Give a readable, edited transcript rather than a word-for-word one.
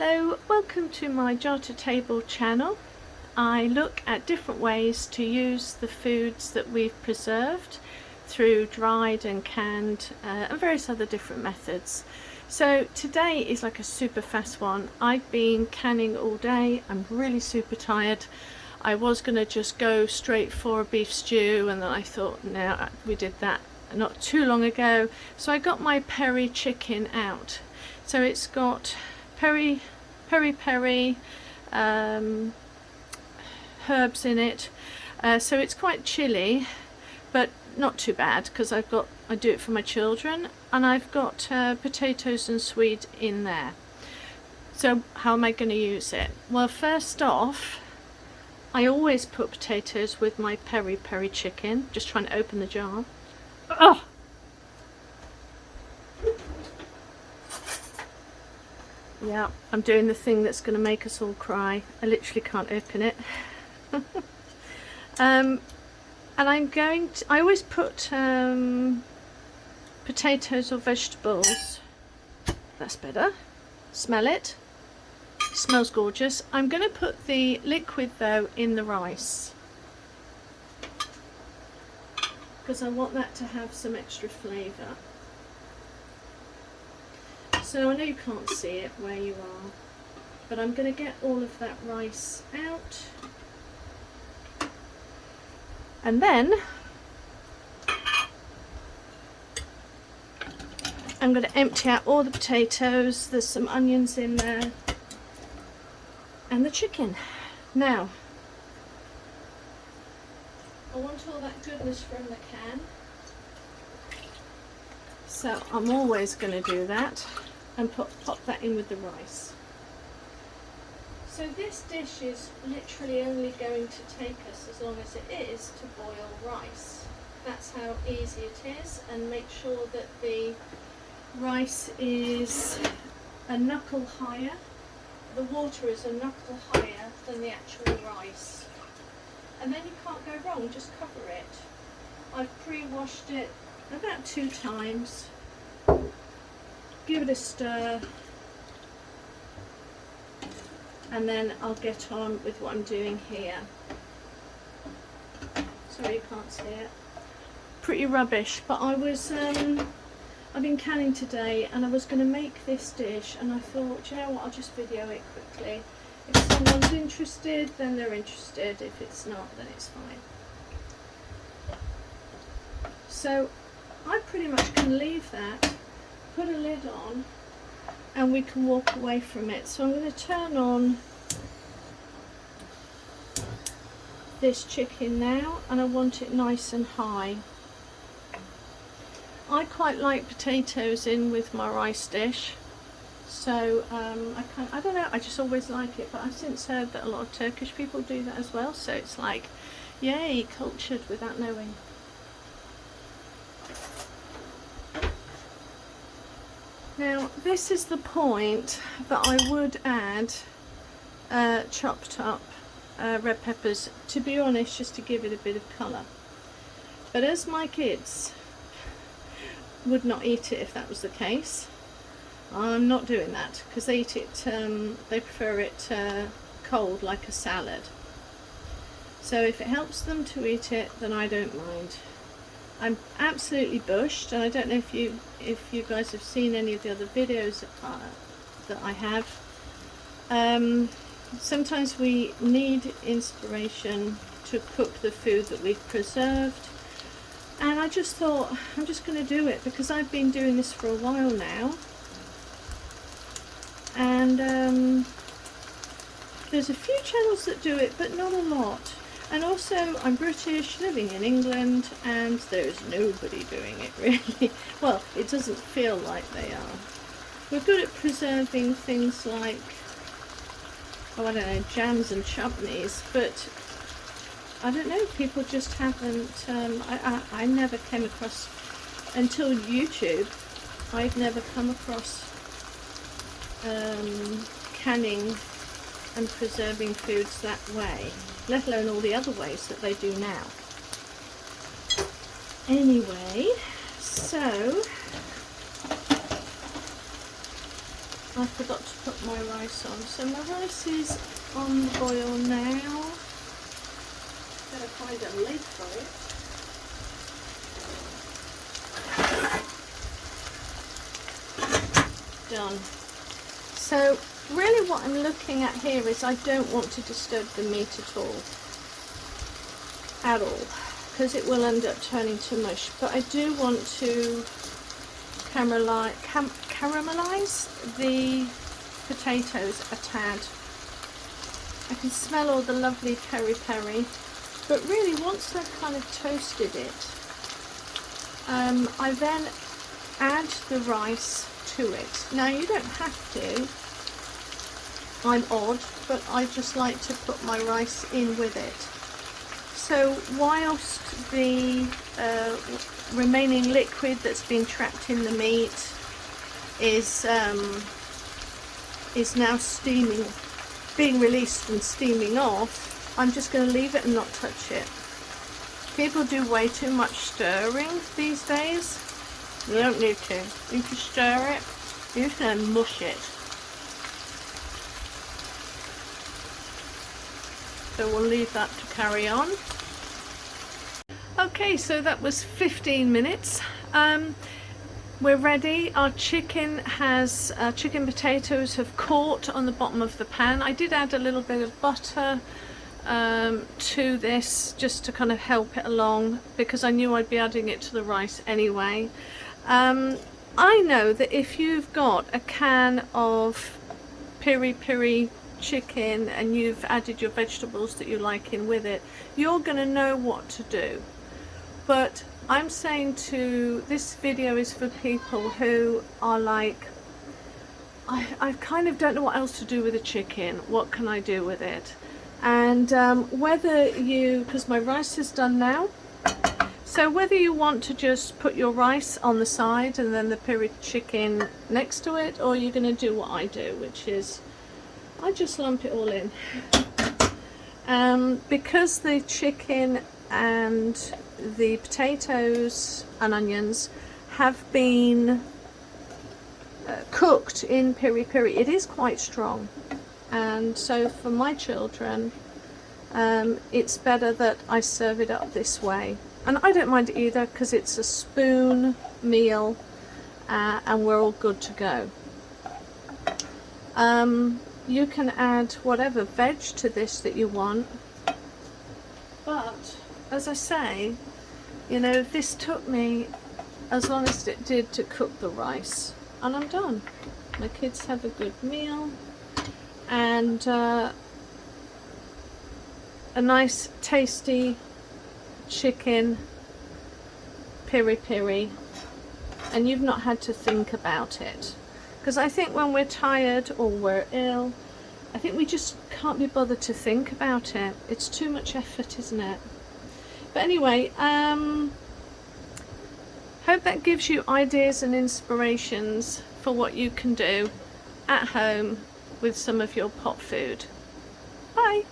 Hello, welcome to my Jar to Table channel. I look at different ways to use the foods that we've preserved through dried and canned and various other different methods. So today is like a super fast one. I've been canning all day. I'm really super tired. I was going to just go straight for a beef stew, and then I thought, no, we did that not too long ago. So I got my peri chicken out. So it's got peri, herbs in it, so it's quite chilly, but not too bad because I do it for my children, and I've got potatoes and swede in there. So how am I going to use it? Well, first off, I always put potatoes with my peri chicken. Just trying to open the jar. Oh! Yeah, I'm doing the thing that's going to make us all cry. I literally can't open it. And I always put potatoes or vegetables. That's better. Smell it. Smells gorgeous. I'm going to put the liquid though in the rice, because I want that to have some extra flavour. So I know you can't see it where you are, but I'm going to get all of that rice out, and then I'm going to empty out all the potatoes. There's some onions in there and the chicken. Now I want all that goodness from the can, so I'm always going to do that and pop that in with the rice. So this dish is literally only going to take us as long as it is to boil rice. That's how easy it is, and make sure that the rice is a knuckle higher. The water is a knuckle higher than the actual rice. And then you can't go wrong, just cover it. I've pre-washed it about 2 times. Give it a stir, and then I'll get on with what I'm doing here. Sorry you can't see it. Pretty rubbish, but I've been canning today, and I was going to make this dish, and I thought, you know what, I'll just video it quickly. If someone's interested, then they're interested. If it's not, then it's fine. So I pretty much can leave that, put a lid on, and we can walk away from it. So I'm going to turn on this chicken now, and I want it nice and high. I quite like potatoes in with my rice dish, so I don't know, I just always like it, but I've since heard that a lot of Turkish people do that as well, so it's like, yay, cultured without knowing. Now this is the point that I would add chopped up red peppers, to be honest, just to give it a bit of colour. But as my kids would not eat it if that was the case, I'm not doing that, because they eat it, they prefer it cold, like a salad. So if it helps them to eat it, then I don't mind. I'm absolutely bushed, and I don't know if you guys have seen any of the other videos that I have. Sometimes we need inspiration to cook the food that we've preserved, and I just thought, I'm just going to do it, because I've been doing this for a while now, and there's a few channels that do it, but not a lot. And also, I'm British, living in England, and there's nobody doing it really. Well, it doesn't feel like they are. We're good at preserving things like, oh, I don't know, jams and chutneys, but I don't know, people just haven't, I never came across, until YouTube, I've never come across canning and preserving foods that way, let alone all the other ways that they do now. Anyway, so I forgot to put my rice on. So my rice is on the boil now. Gotta find a lid for it. Done. So really what I'm looking at here is I don't want to disturb the meat at all, because it will end up turning to mush. But I do want to caramelize the potatoes a tad. I can smell all the lovely peri-peri, but really once I've kind of toasted it, I then add the rice to it. Now you don't have to, I'm odd, but I just like to put my rice in with it. So whilst the remaining liquid that's been trapped in the meat is now steaming, being released and steaming off, I'm just going to leave it and not touch it. People do way too much stirring these days. You don't need to. You can stir it, you're just going to mush it. So we'll leave that to carry on. Okay, so that was 15 minutes. We're ready. Our chicken has, chicken potatoes have caught on the bottom of the pan. I did add a little bit of butter to this just to kind of help it along, because I knew I'd be adding it to the rice anyway. I know that if you've got a can of piri chicken and you've added your vegetables that you like in with it, you're going to know what to do. But I'm saying this video is for people who are like, I kind of don't know what else to do with a chicken. What can I do with it? And whether you, because my rice is done now, so whether you want to just put your rice on the side and then the piri chicken next to it, or you're going to do what I do, which is I just lump it all in. Because the chicken and the potatoes and onions have been cooked in piri-piri, it is quite strong, and so for my children it's better that I serve it up this way. And I don't mind it either, because it's a spoon meal and we're all good to go. You can add whatever veg to this that you want, but as I say, you know, this took me as long as it did to cook the rice, and I'm done. My kids have a good meal and a nice tasty chicken piri-piri, and you've not had to think about it. Because I think when we're tired or we're ill, I think we just can't be bothered to think about it. It's too much effort, isn't it? But anyway, hope that gives you ideas and inspirations for what you can do at home with some of your pot food. Bye!